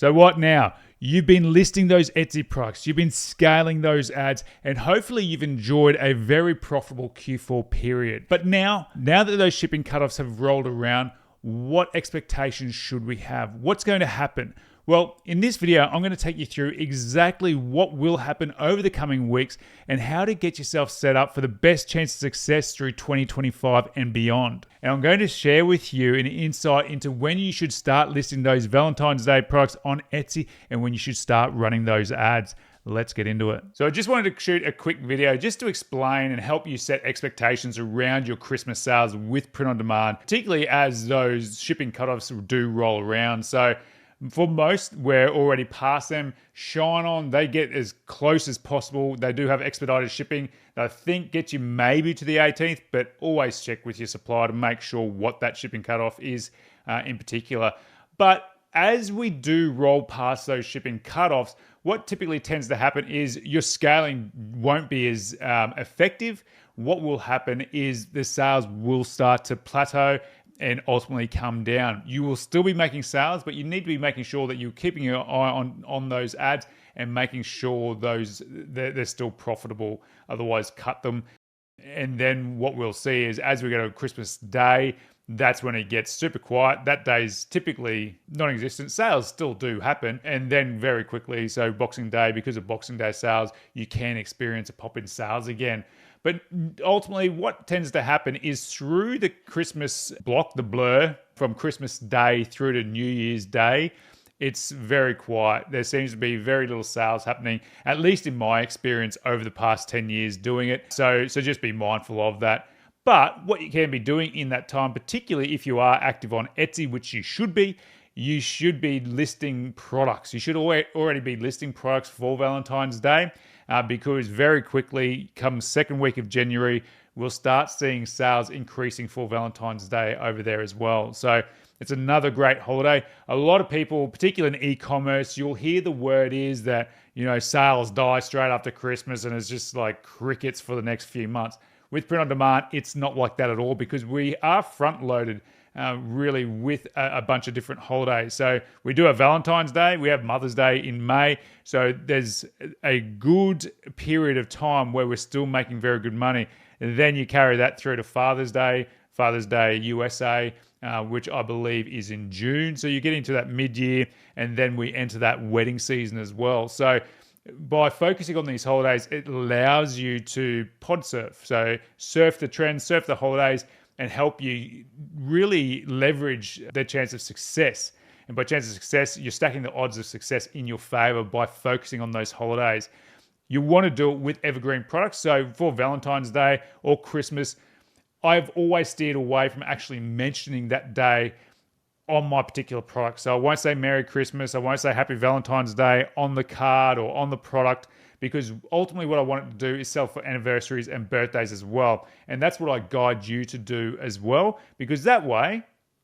So what now? You've been listing those Etsy products, you've been scaling those ads, and hopefully you've enjoyed a very profitable Q4 period. But now that those shipping cutoffs have rolled around, what expectations should we have? What's going to happen? Well, in this video, I'm going to take you through exactly what will happen over the coming weeks and how to get yourself set up for the best chance of success through 2025 and beyond. And I'm going to share with you an insight into when you should start listing those Valentine's Day products on Etsy and when you should start running those ads. Let's get into it. So I just wanted to shoot a quick video just to explain and help you set expectations around your Christmas sales with print on demand, particularly as those shipping cutoffs do roll around. So for most, we're already past them. Shine on, they get as close as possible. They do have expedited shipping that I think gets you maybe to the 18th, but always check with your supplier to make sure what that shipping cutoff is in particular. But as we do roll past those shipping cutoffs, what typically tends to happen is your scaling won't be as effective. What will happen is the sales will start to plateau and ultimately come down. You will still be making sales, but you need to be making sure that you're keeping your eye on those ads and making sure they're still profitable. Otherwise, cut them. And then what we'll see is as we go to Christmas Day, that's when it gets super quiet. That day's typically non-existent. Sales still do happen. And then very quickly, so Boxing Day, because of Boxing Day sales, you can experience a pop in sales again. But ultimately, what tends to happen is through the Christmas block, the blur, from Christmas Day through to New Year's Day, it's very quiet. There seems to be very little sales happening, at least in my experience over the past 10 years doing it. So just be mindful of that. But what you can be doing in that time, particularly if you are active on Etsy, which you should be listing products. You should already be listing products for Valentine's Day. Because very quickly, come second week of January, we'll start seeing sales increasing for Valentine's Day over there as well. So it's another great holiday. A lot of people, particularly in e-commerce, you'll hear the word is that, sales die straight after Christmas and it's just like crickets for the next few months. With print on demand, it's not like that at all because we are front loaded really with a bunch of different holidays. So we do have Valentine's Day, we have Mother's Day in May. So there's a good period of time where we're still making very good money. And then you carry that through to Father's Day USA, which I believe is in June. So you get into that mid-year and then we enter that wedding season as well. So by focusing on these holidays, it allows you to pod surf. So surf the trends, surf the holidays, and help you really leverage the chance of success. And by chance of success, you're stacking the odds of success in your favor by focusing on those holidays. You want to do it with evergreen products. So for Valentine's Day or Christmas, I've always steered away from actually mentioning that day on my particular product. So I won't say Merry Christmas, I won't say Happy Valentine's Day on the card or on the product, because ultimately what I want it to do is sell for anniversaries and birthdays as well. And that's what I guide you to do as well, because that way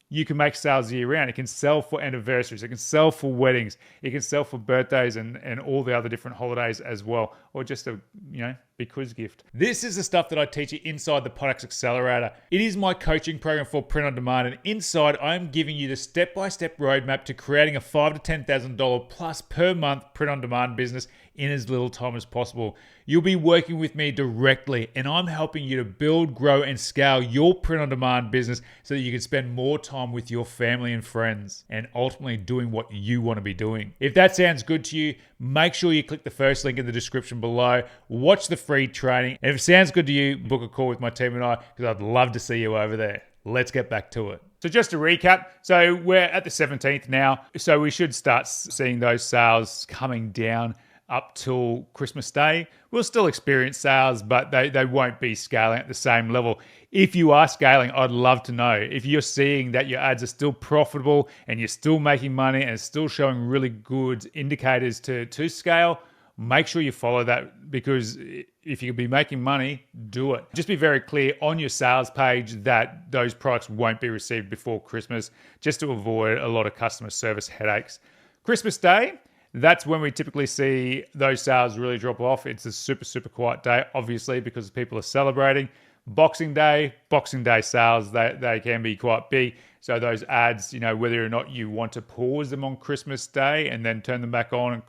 you can make sales year round. It can sell for anniversaries, it can sell for weddings, it can sell for birthdays and all the other different holidays as well, or just a because gift. This is the stuff that I teach you inside the Products Accelerator. It is my coaching program for print on demand, and inside I'm giving you the step-by-step roadmap to creating a $5,000 to $10,000 plus per month print on demand business in as little time as possible. You'll be working with me directly, and I'm helping you to build, grow, and scale your print on demand business so that you can spend more time with your family and friends and ultimately doing what you want to be doing. If that sounds good to you, make sure you click the first link in the description below, watch the free training, and if it sounds good to you, book a call with my team and I, because I'd love to see you over there. Let's get back to it. So just to recap, so we're at the 17th now, so we should start seeing those sales coming down up till Christmas Day. We'll still experience sales, but they won't be scaling at the same level. If you are scaling, I'd love to know. If you're seeing that your ads are still profitable and you're still making money and it's still showing really good indicators to scale, make sure you follow that, because if you can be making money, do it. Just be very clear on your sales page that those products won't be received before Christmas, just to avoid a lot of customer service headaches. Christmas Day, that's when we typically see those sales really drop off. It's a super, super quiet day, obviously, because people are celebrating. Boxing Day sales, they can be quite big. So those ads, whether or not you want to pause them on Christmas Day and then turn them back on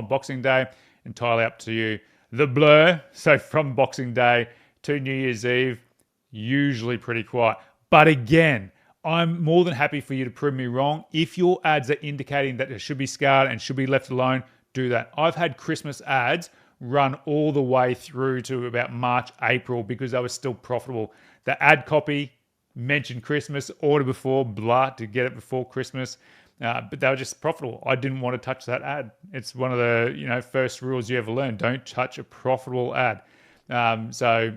Boxing Day, entirely up to you. The blur, so from Boxing Day to New Year's Eve, usually pretty quiet. But again, I'm more than happy for you to prove me wrong. If your ads are indicating that it should be scaled and should be left alone, do that. I've had Christmas ads run all the way through to about March, April because they were still profitable. The ad copy mentioned Christmas, order before, blah, to get it before Christmas. But they were just profitable. I didn't want to touch that ad. It's one of the first rules you ever learn. Don't touch a profitable ad. So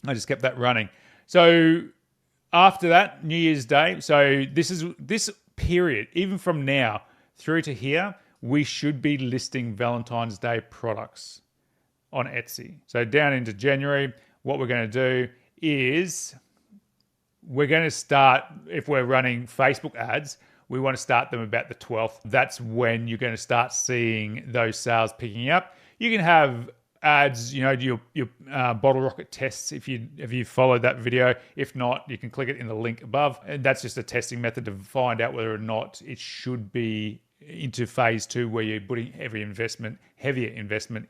I just kept that running. So after that, New Year's Day. So this period, even from now through to here, we should be listing Valentine's Day products on Etsy. So down into January, what we're going to do is we're going to start, if we're running Facebook ads, we want to start them about the 12th. That's when you're going to start seeing those sales picking up. You can have ads, your bottle rocket tests if you followed that video. If not, you can click it in the link above. And that's just a testing method to find out whether or not it should be into phase 2 where you're putting heavier investment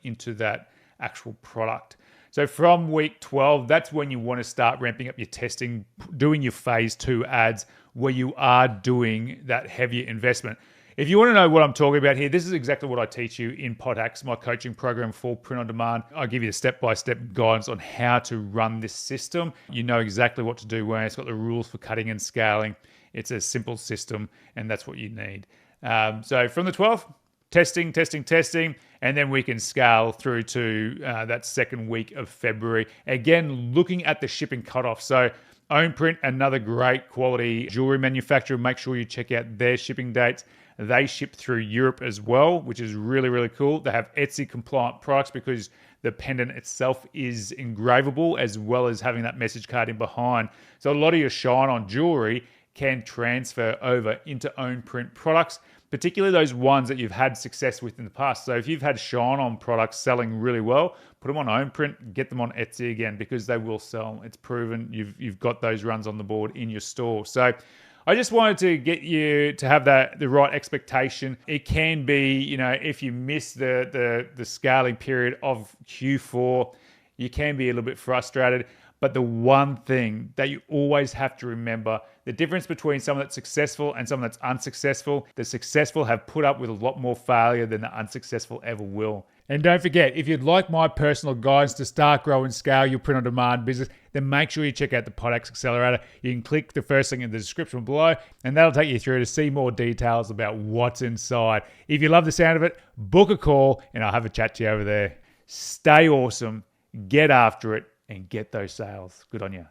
into that actual product. So from week 12, that's when you want to start ramping up your testing, doing your phase 2 ads where you are doing that heavier investment. If you want to know what I'm talking about here, this is exactly what I teach you in PodHacks, my coaching program for print on demand. I give you the step-by-step guidance on how to run this system. You know exactly what to do when it's got the rules for cutting and scaling. It's a simple system, and that's what you need. So from the 12th, testing, and then we can scale through to that second week of February. Again, looking at the shipping cutoff. So Own Print, another great quality jewelry manufacturer. Make sure you check out their shipping dates. They ship through Europe as well, which is really, really cool. They have Etsy compliant products because the pendant itself is engravable as well as having that message card in behind. So a lot of your shine on jewelry can transfer over into Own Print products, particularly those ones that you've had success with in the past. So if you've had shine on products selling really well, put them on Own Print, get them on Etsy again because they will sell. It's proven. You've got those runs on the board in your store. So I just wanted to get you to have the right expectation. It can be, if you miss the scaling period of Q4, you can be a little bit frustrated. But the one thing that you always have to remember, the difference between someone that's successful and someone that's unsuccessful, the successful have put up with a lot more failure than the unsuccessful ever will. And don't forget, if you'd like my personal guidance to start, grow, and scale your print on demand business, then make sure you check out the PodHacks Accelerator. You can click the first link in the description below, and that'll take you through to see more details about what's inside. If you love the sound of it, book a call, and I'll have a chat to you over there. Stay awesome, get after it, and get those sales. Good on you.